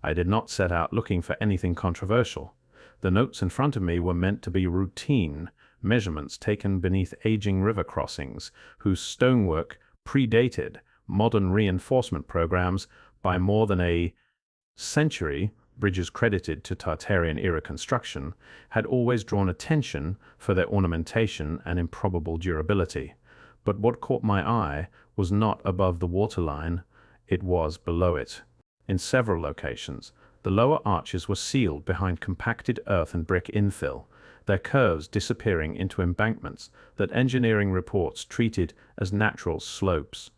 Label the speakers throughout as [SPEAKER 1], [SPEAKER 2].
[SPEAKER 1] I did not set out looking for anything controversial. The notes in front of me were meant to be routine measurements taken beneath aging river crossings, whose stonework predated modern reinforcement programs by more than a century. Bridges credited to Tartarian-era construction had always drawn attention for their ornamentation and improbable durability. But what caught my eye was not above the waterline, it was below it. In several locations, the lower arches were sealed behind compacted earth and brick infill, their curves disappearing into embankments that engineering reports treated as natural slopes.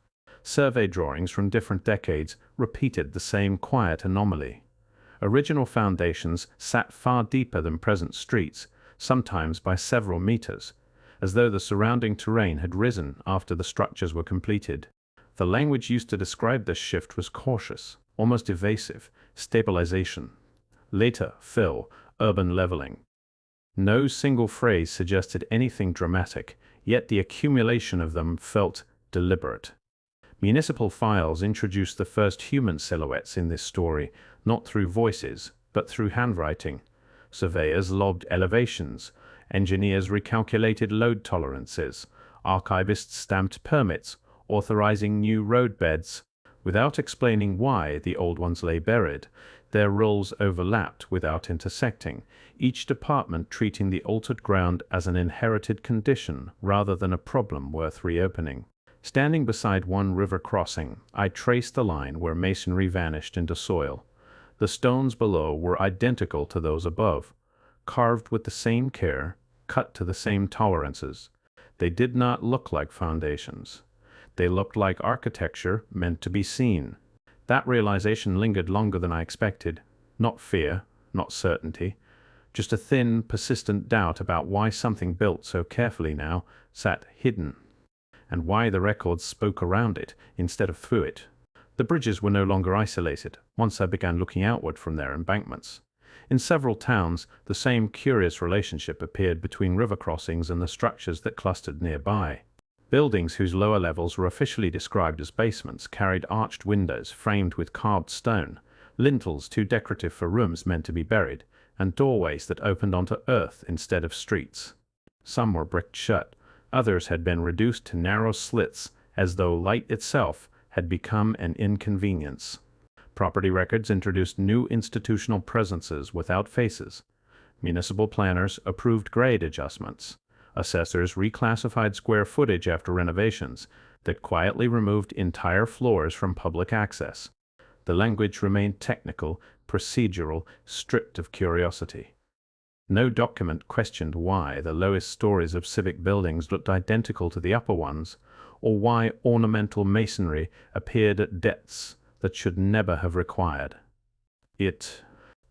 [SPEAKER 1] Survey drawings from different decades repeated the same quiet anomaly. Original foundations sat far deeper than present streets, sometimes by several meters, as though the surrounding terrain had risen after the structures were completed. The language used to describe this shift was cautious, almost evasive: stabilization, later fill, urban leveling. No single phrase suggested anything dramatic, yet the accumulation of them felt deliberate. Municipal files introduced the first human silhouettes in this story, not through voices, but through handwriting. Surveyors logged elevations, engineers recalculated load tolerances, archivists stamped permits, authorizing new roadbeds. Without explaining why the old ones lay buried, their roles overlapped without intersecting, each department treating the altered ground as an inherited condition rather than a problem worth reopening. Standing beside one river crossing, I traced the line where masonry vanished into soil. The stones below were identical to those above, carved with the same care, cut to the same tolerances. They did not look like foundations. They looked like architecture meant to be seen. That realization lingered longer than I expected. Not fear, not certainty, just a thin, persistent doubt about why something built so carefully now sat hidden, and why the records spoke around it instead of through it. The bridges were no longer isolated once I began looking outward from their embankments. In several towns, the same curious relationship appeared between river crossings and the structures that clustered nearby. Buildings whose lower levels were officially described as basements carried arched windows framed with carved stone, lintels too decorative for rooms meant to be buried, and doorways that opened onto earth instead of streets. Some were bricked shut, others had been reduced to narrow slits, as though light itself had become an inconvenience. Property records introduced new institutional presences without faces. Municipal planners approved grade adjustments. Assessors reclassified square footage after renovations that quietly removed entire floors from public access. The language remained technical, procedural, stripped of curiosity. No document questioned why the lowest stories of civic buildings looked identical to the upper ones, or why ornamental masonry appeared at depths that should never have required it.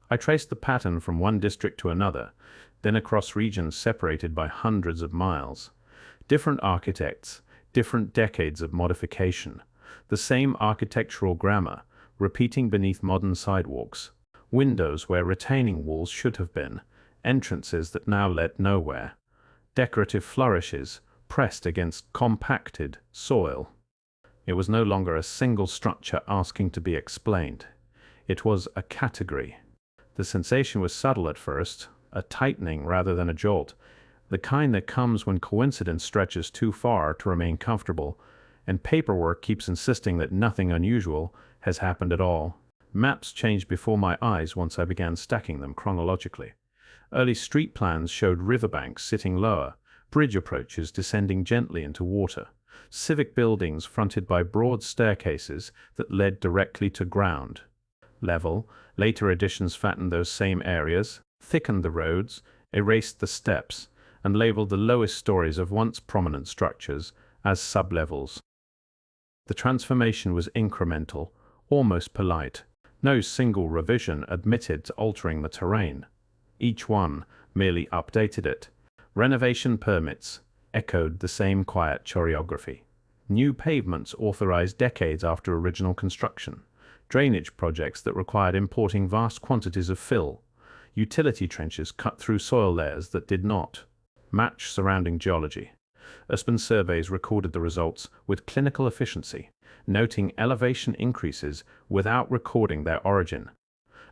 [SPEAKER 1] I traced the pattern from one district to another, then across regions separated by hundreds of miles. Different architects, different decades of modification, the same architectural grammar, repeating beneath modern sidewalks, windows where retaining walls should have been, entrances that now led nowhere, decorative flourishes pressed against compacted soil. It was no longer a single structure asking to be explained. It was a category. The sensation was subtle at first, a tightening rather than a jolt, the kind that comes when coincidence stretches too far to remain comfortable, and paperwork keeps insisting that nothing unusual has happened at all. Maps changed before my eyes once I began stacking them chronologically. Early street plans showed riverbanks sitting lower, bridge approaches descending gently into water, civic buildings fronted by broad staircases that led directly to ground level. Later editions fattened those same areas, thickened the roads, erased the steps, and labeled the lowest stories of once prominent structures as sublevels. The transformation was incremental, almost polite. No single revision admitted to altering the terrain. Each one merely updated it. Renovation permits echoed the same quiet choreography. New pavements authorized decades after original construction. Drainage projects that required importing vast quantities of fill. Utility trenches cut through soil layers that did not match surrounding geology. Urban surveys recorded the results with clinical efficiency, noting elevation increases without recording their origin.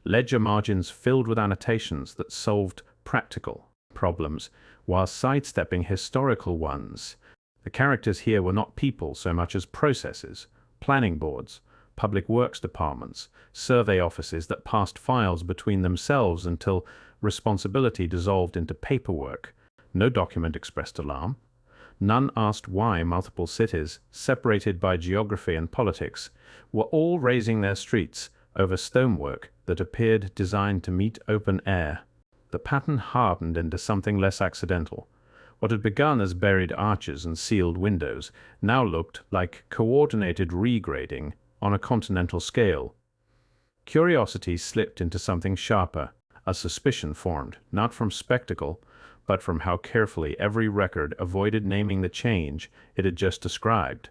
[SPEAKER 1] ledger margins filled with annotations that solved practical problems while sidestepping historical ones. The characters here were not people so much as processes, planning boards, public works departments, survey offices that passed files between themselves until responsibility dissolved into paperwork. No document expressed alarm. None asked why multiple cities, separated by geography and politics, were all raising their streets over stonework that appeared designed to meet open air. The pattern hardened into something less accidental. What had begun as buried arches and sealed windows now looked like coordinated regrading on a continental scale. Curiosity slipped into something sharper. A suspicion formed, not from spectacle, but from how carefully every record avoided naming the change it had just described.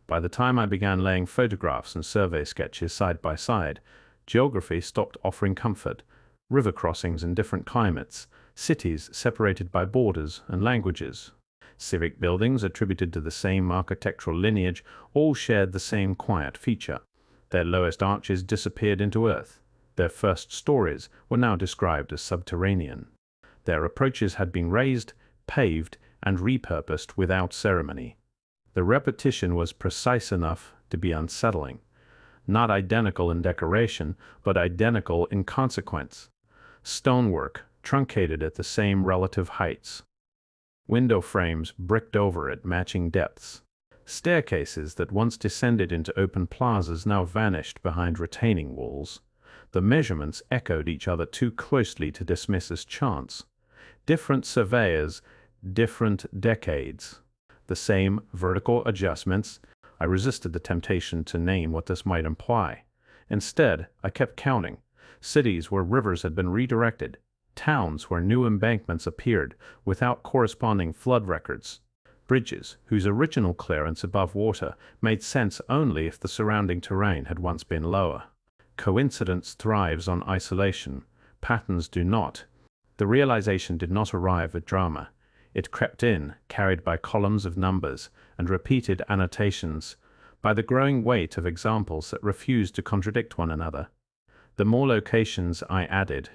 [SPEAKER 1] By the time I began laying photographs and survey sketches side by side, geography stopped offering comfort. River crossings in different climates, cities separated by borders and languages, civic buildings attributed to the same architectural lineage all shared the same quiet feature. Their lowest arches disappeared into earth. Their first stories were now described as subterranean. Their approaches had been raised, paved, and repurposed without ceremony. The repetition was precise enough to be unsettling. Not identical in decoration, but identical in consequence. Stonework, truncated at the same relative heights. Window frames bricked over at matching depths. Staircases that once descended into open plazas now vanished behind retaining walls. The measurements echoed each other too closely to dismiss as chance. Different surveyors, different decades. The same vertical adjustments. I resisted the temptation to name what this might imply. Instead, I kept counting. Cities where rivers had been redirected. Towns where new embankments appeared without corresponding flood records. Bridges whose original clearance above water made sense only if the surrounding terrain had once been lower. Coincidence thrives on isolation. Patterns do not. The realization did not arrive at drama. It crept in, carried by columns of numbers and repeated annotations, by the growing weight of examples that refused to contradict one another. The more locations I added,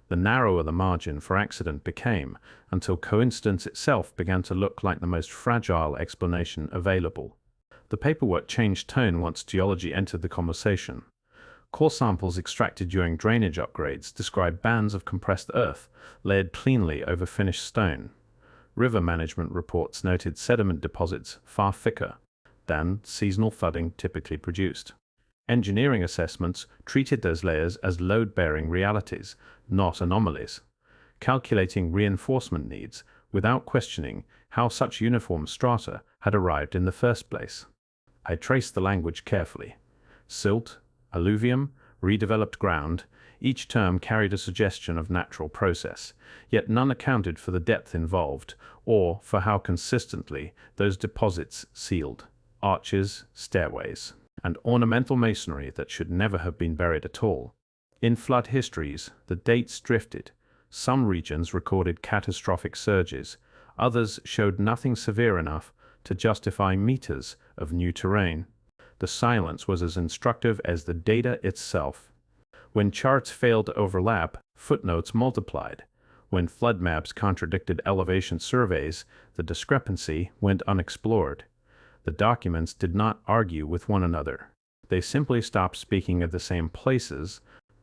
[SPEAKER 1] the narrower the margin for accident became, until coincidence itself began to look like the most fragile explanation available. The paperwork changed tone once geology entered the conversation. Core samples extracted during drainage upgrades describe bands of compressed earth layered cleanly over finished stone. River management reports noted sediment deposits far thicker than seasonal flooding typically produced. Engineering assessments treated those layers as load-bearing realities, not anomalies, calculating reinforcement needs without questioning how such uniform strata had arrived in the first place. I traced the language carefully. Silt, alluvium, redeveloped ground, each term carried a suggestion of natural process, yet none accounted for the depth involved or for how consistently those deposits sealed. Arches, stairways, and ornamental masonry that should never have been buried at all. In flood histories, the dates drifted. Some regions recorded catastrophic surges, others showed nothing severe enough to justify meters of new terrain. The silence was as instructive as the data itself. When charts failed to overlap, footnotes multiplied. When flood maps contradicted elevation surveys, the discrepancy went unexplored. The documents did not argue with one another. They simply stopped speaking of the same places.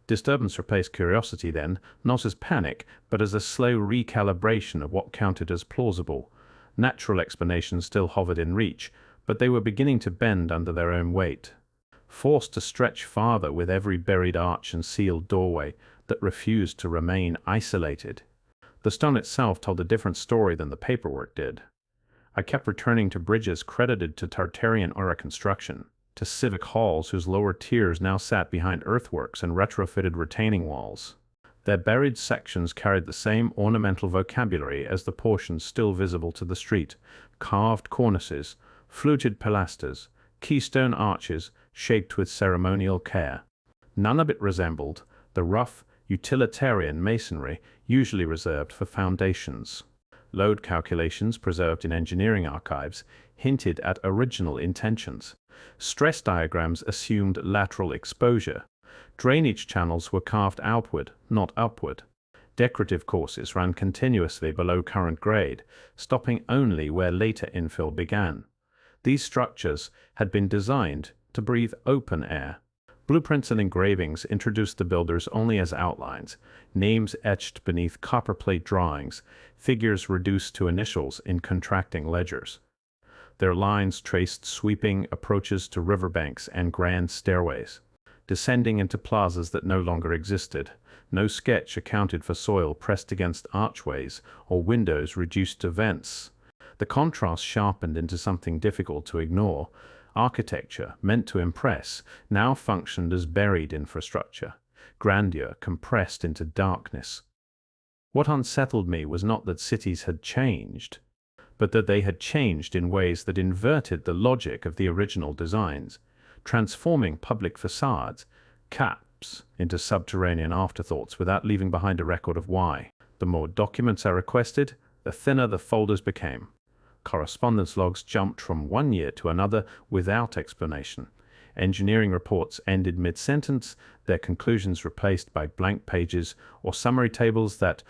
[SPEAKER 1] Disturbance replaced curiosity then, not as panic, but as a slow recalibration of what counted as plausible. Natural explanations still hovered in reach, but they were beginning to bend under their own weight, forced to stretch farther with every buried arch and sealed doorway that refused to remain isolated. The stone itself told a different story than the paperwork did. I kept returning to bridges credited to Tartarian era construction, to civic halls whose lower tiers now sat behind earthworks and retrofitted retaining walls. Their buried sections carried the same ornamental vocabulary as the portions still visible to the street: carved cornices, fluted pilasters, keystone arches shaped with ceremonial care. None of it resembled the rough, utilitarian masonry usually reserved for foundations. Load calculations preserved in engineering archives hinted at original intentions. Stress diagrams assumed lateral exposure. Drainage channels were carved outward, not upward. Decorative courses ran continuously below current grade, stopping only where later infill began. These structures had been designed to breathe open air. Blueprints and engravings introduced the builders only as outlines, names etched beneath copperplate drawings, figures reduced to initials in contracting ledgers. Their lines traced sweeping approaches to riverbanks and grand stairways, descending into plazas that no longer existed. No sketch accounted for soil pressed against archways or windows reduced to vents. The contrast sharpened into something difficult to ignore. Architecture, meant to impress, now functioned as buried infrastructure, grandeur compressed into darkness. What unsettled me was not that cities had changed, but that they had changed in ways that inverted the logic of the original designs, transforming public facades, caps, into subterranean afterthoughts without leaving behind a record of why. The more documents I requested, the thinner the folders became. Correspondence logs jumped from one year to another without explanation. Engineering reports ended mid-sentence, their conclusions replaced by blank pages or summary tables that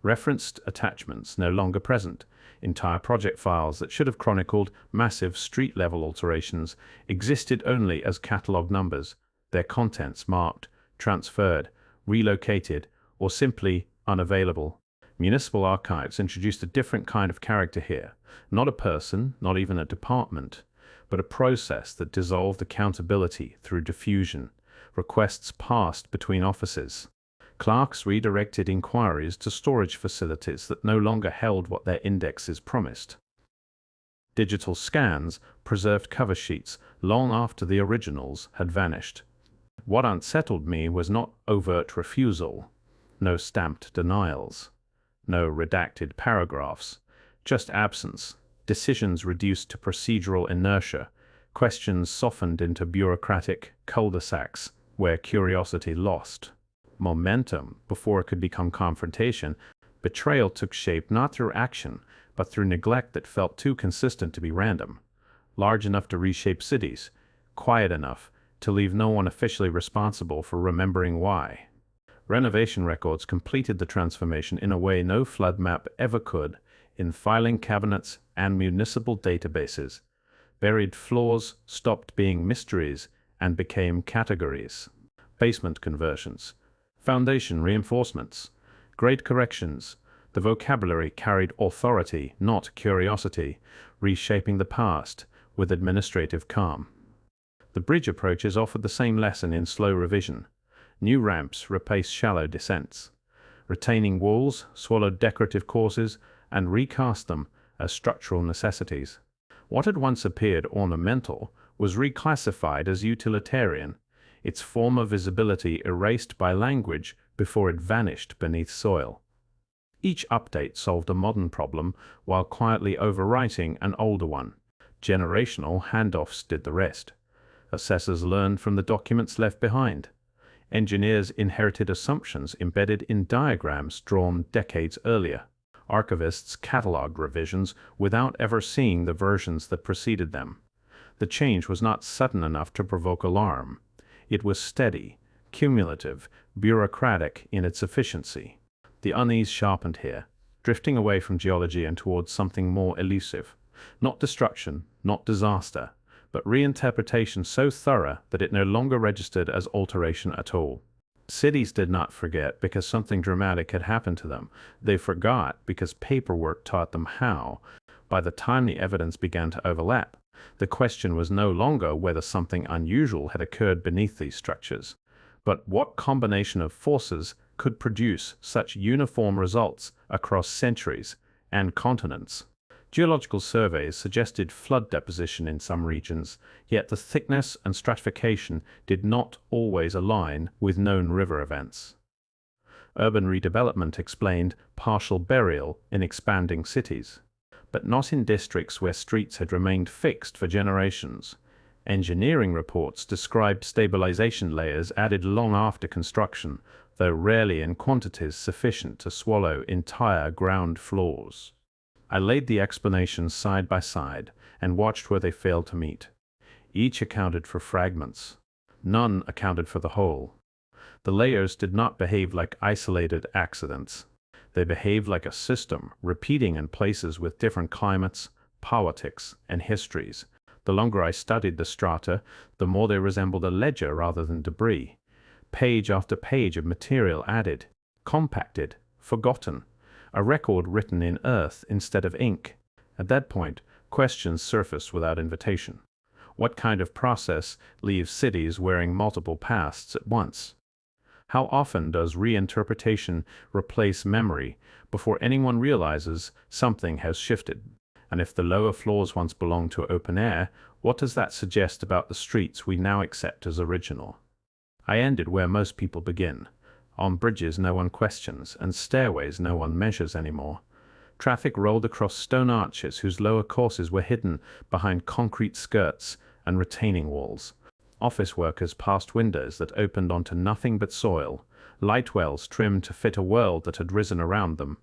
[SPEAKER 1] referenced attachments no longer present. Entire project files that should have chronicled massive street-level alterations existed only as catalog numbers, their contents marked, transferred, relocated, or simply unavailable. Municipal archives introduced a different kind of character here. Not a person, not even a department, but a process that dissolved accountability through diffusion. Requests passed between offices. Clerks redirected inquiries to storage facilities that no longer held what their indexes promised. Digital scans preserved cover sheets long after the originals had vanished. What unsettled me was not overt refusal, no stamped denials, no redacted paragraphs, just absence, decisions reduced to procedural inertia, questions softened into bureaucratic cul-de-sacs where curiosity lost momentum before it could become confrontation. Betrayal took shape not through action, but through neglect that felt too consistent to be random, large enough to reshape cities, quiet enough to leave no one officially responsible for remembering why. Renovation records completed the transformation in a way no flood map ever could, in filing cabinets and municipal databases. Buried floors stopped being mysteries and became categories. Basement conversions, foundation reinforcements, grade corrections. The vocabulary carried authority, not curiosity, reshaping the past with administrative calm. The bridge approaches offered the same lesson in slow revision. New ramps replaced shallow descents. Retaining walls swallowed decorative courses and recast them as structural necessities. What had once appeared ornamental was reclassified as utilitarian, its former visibility erased by language before it vanished beneath soil. Each update solved a modern problem while quietly overwriting an older one. Generational handoffs did the rest. Assessors learned from the documents left behind. Engineers inherited assumptions embedded in diagrams drawn decades earlier. Archivists cataloged revisions without ever seeing the versions that preceded them. The change was not sudden enough to provoke alarm. It was steady, cumulative, bureaucratic in its efficiency. The unease sharpened here, drifting away from geology and towards something more elusive. Not destruction, not disaster, but reinterpretation so thorough that it no longer registered as alteration at all. Cities did not forget because something dramatic had happened to them. They forgot because paperwork taught them how. By the time the evidence began to overlap, the question was no longer whether something unusual had occurred beneath these structures, but what combination of forces could produce such uniform results across centuries and continents. Geological surveys suggested flood deposition in some regions, yet the thickness and stratification did not always align with known river events. Urban redevelopment explained partial burial in expanding cities, but not in districts where streets had remained fixed for generations. Engineering reports described stabilization layers added long after construction, though rarely in quantities sufficient to swallow entire ground floors. I laid the explanations side by side and watched where they failed to meet. Each accounted for fragments. None accounted for the whole. The layers did not behave like isolated accidents. They behaved like a system, repeating in places with different climates, politics, and histories. The longer I studied the strata, the more they resembled a ledger rather than debris. Page after page of material added, compacted, forgotten. A record written in earth instead of ink. At that point, questions surfaced without invitation. What kind of process leaves cities wearing multiple pasts at once? How often does reinterpretation replace memory before anyone realizes something has shifted? And if the lower floors once belonged to open air, what does that suggest about the streets we now accept as original? I ended where most people begin. On bridges no one questions, and stairways no one measures anymore. Traffic rolled across stone arches whose lower courses were hidden behind concrete skirts and retaining walls. Office workers passed windows that opened onto nothing but soil, light wells trimmed to fit a world that had risen around them.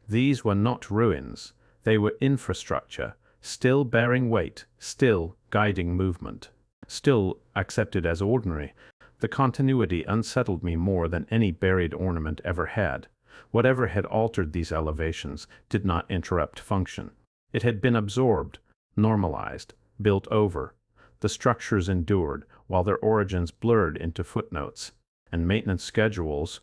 [SPEAKER 1] These were not ruins. They were infrastructure, still bearing weight, still guiding movement, still accepted as ordinary. The continuity unsettled me more than any buried ornament ever had. Whatever had altered these elevations did not interrupt function. It had been absorbed, normalized, built over. The structures endured, while their origins blurred into footnotes and maintenance schedules.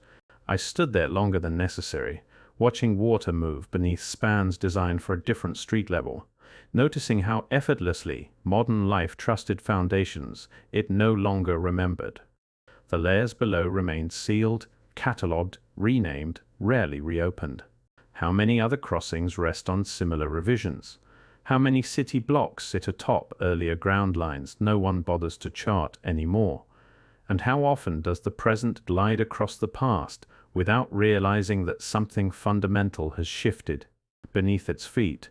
[SPEAKER 1] I stood there longer than necessary, watching water move beneath spans designed for a different street level, noticing how effortlessly modern life trusted foundations it no longer remembered. The layers below remained sealed, catalogued, renamed, rarely reopened. How many other crossings rest on similar revisions? How many city blocks sit atop earlier ground lines no one bothers to chart anymore? And how often does the present glide across the past without realizing that something fundamental has shifted beneath its feet?